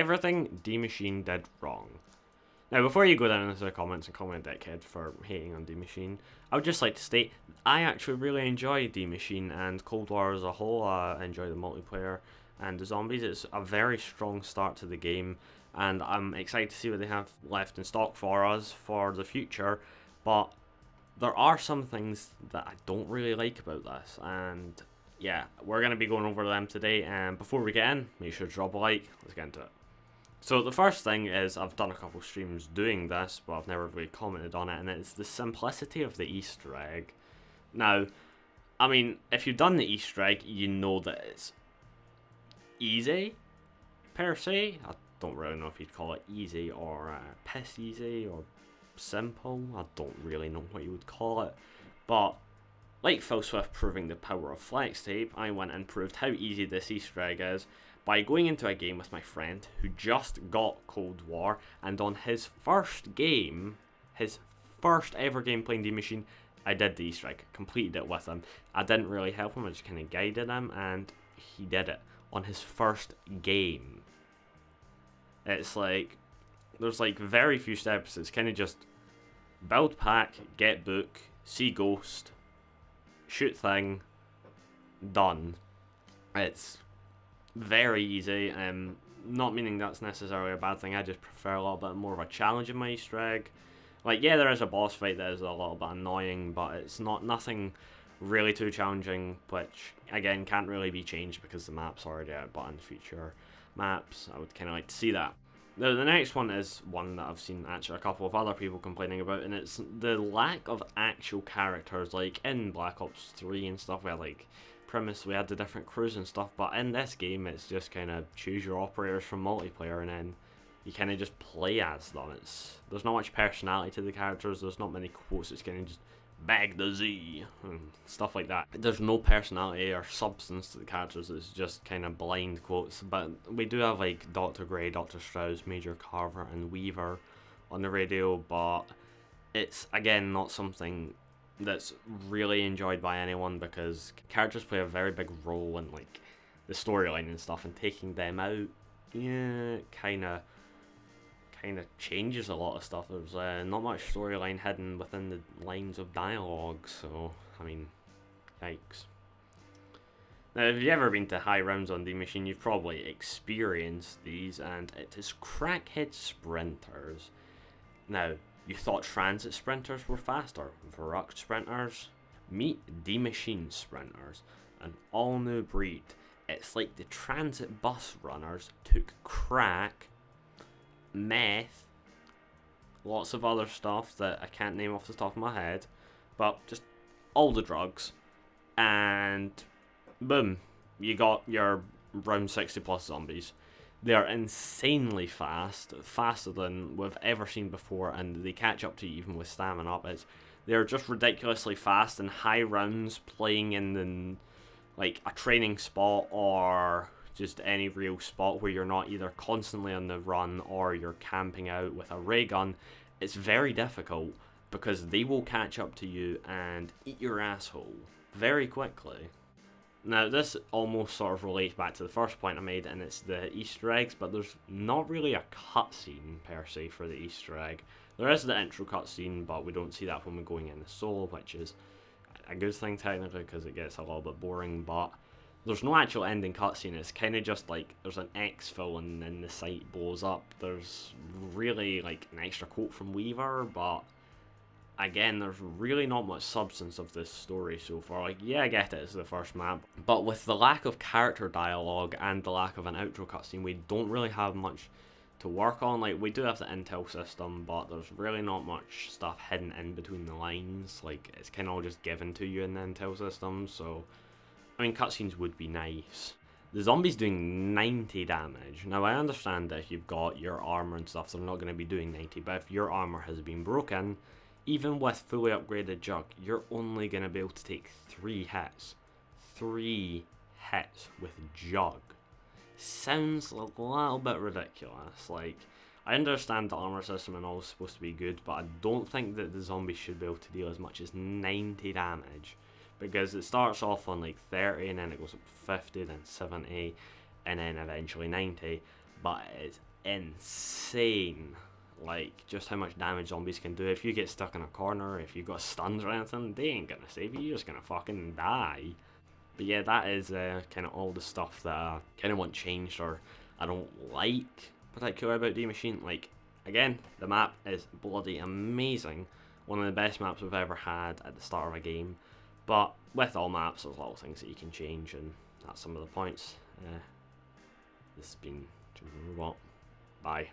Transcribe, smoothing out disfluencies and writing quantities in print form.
everything D-Machine did wrong. Now, before you go down into the comments and comment dickhead for hating on D-Machine, I would just like to state, I actually really enjoy D-Machine and Cold War as a whole. I enjoy the multiplayer and the zombies. It's a very strong start to the game, and I'm excited to see what they have left in stock for us for the future, but there are some things that I don't really like about this, and yeah, we're going to be going over them today, and before we get in, make sure to drop a like. Let's get into it. So the first thing is, I've done a couple streams doing this, but I've never really commented on it, and it's the simplicity of the Easter egg. Now, I mean, if you've done the Easter egg, you know that it's easy, per se. I don't really know if you'd call it easy or piss easy or simple. I don't really know what you would call it, but like Phil Swift proving the power of flex tape, I went and proved how easy this Easter egg is by going into a game with my friend who just got Cold War, and on his first game, his first ever game playing D-Machine, I did the Easter egg, completed it with him. I didn't really help him, I just kind of guided him, and he did it on his first game. It's like, there's like very few steps, it's kind of just build pack, get book, see ghost, shoot thing, done. It's very easy, not meaning that's necessarily a bad thing, I just prefer a little bit more of a challenge in my Easter egg. Like, yeah, there is a boss fight that is a little bit annoying, but it's nothing really too challenging, which, again, can't really be changed because the map's already out, but in future maps, I would kind of like to see that. Now, the next one is one that I've seen actually a couple of other people complaining about, and it's the lack of actual characters. Like, in Black Ops 3 and stuff, we had, like, premise, we had the different crews and stuff, but in this game, it's just kind of choose your operators from multiplayer, and then you kind of just play as them. There's not much personality to the characters, there's not many quotes, it's kind of just bag the Z and stuff like that. There's no personality or substance to the characters, it's just kind of blind quotes. But we do have like Dr. Grey, Dr. Strauss, Major Carver and Weaver on the radio, but it's again not something that's really enjoyed by anyone because characters play a very big role in like the storyline and stuff, and taking them out, yeah, kind of changes a lot of stuff. There's not much storyline hidden within the lines of dialogue, so I mean, yikes. Now, if you've ever been to high rounds on D-Machine, you've probably experienced these, and it is crackhead sprinters. Now, you thought transit sprinters were faster, Verrucht sprinters? Meet D-Machine sprinters, an all-new breed. It's like the transit bus runners took crack, meth, lots of other stuff that I can't name off the top of my head, but just all the drugs, and boom, you got your round 60 plus zombies. They're insanely fast, faster than we've ever seen before, and they catch up to you even with stamina up. They're just ridiculously fast, and high rounds playing in like a training spot or just any real spot where you're not either constantly on the run or you're camping out with a ray gun, it's very difficult because they will catch up to you and eat your asshole very quickly. Now, this almost sort of relates back to the first point I made, and it's the Easter eggs, but there's not really a cutscene per se for the Easter egg. There is the intro cutscene, but we don't see that when we're going into solo, which is a good thing technically because it gets a little bit boring, but there's no actual ending cutscene. It's kind of just like there's an exfil and then the site blows up. There's really like an extra quote from Weaver, but again, there's really not much substance of this story so far. Like, yeah, I get it, it's the first map, but with the lack of character dialogue and the lack of an outro cutscene, we don't really have much to work on. Like, we do have the intel system, but there's really not much stuff hidden in between the lines. Like, it's kind of all just given to you in the intel system, so I mean, cutscenes would be nice. The zombies doing 90 damage. Now, I understand that if you've got your armor and stuff, they're not going to be doing 90, but if your armor has been broken, even with fully upgraded Jug, you're only going to be able to take 3 hits. 3 hits with Jug. Sounds a little bit ridiculous. Like, I understand the armor system and all is supposed to be good, but I don't think that the zombies should be able to deal as much as 90 damage. Because it starts off on like 30 and then it goes up to 50, then 70, and then eventually 90. but it's insane. Like, just how much damage zombies can do. If you get stuck in a corner, if you got stuns or anything, they ain't gonna save you, you're just gonna fucking die. But yeah, that is kind of all the stuff that I kind of want changed or I don't like particularly about D Machine. Like, again, the map is bloody amazing. One of the best maps we've ever had at the start of a game. But with all maps, there's little things that you can change, and that's some of the points. This has been Robot. Bye.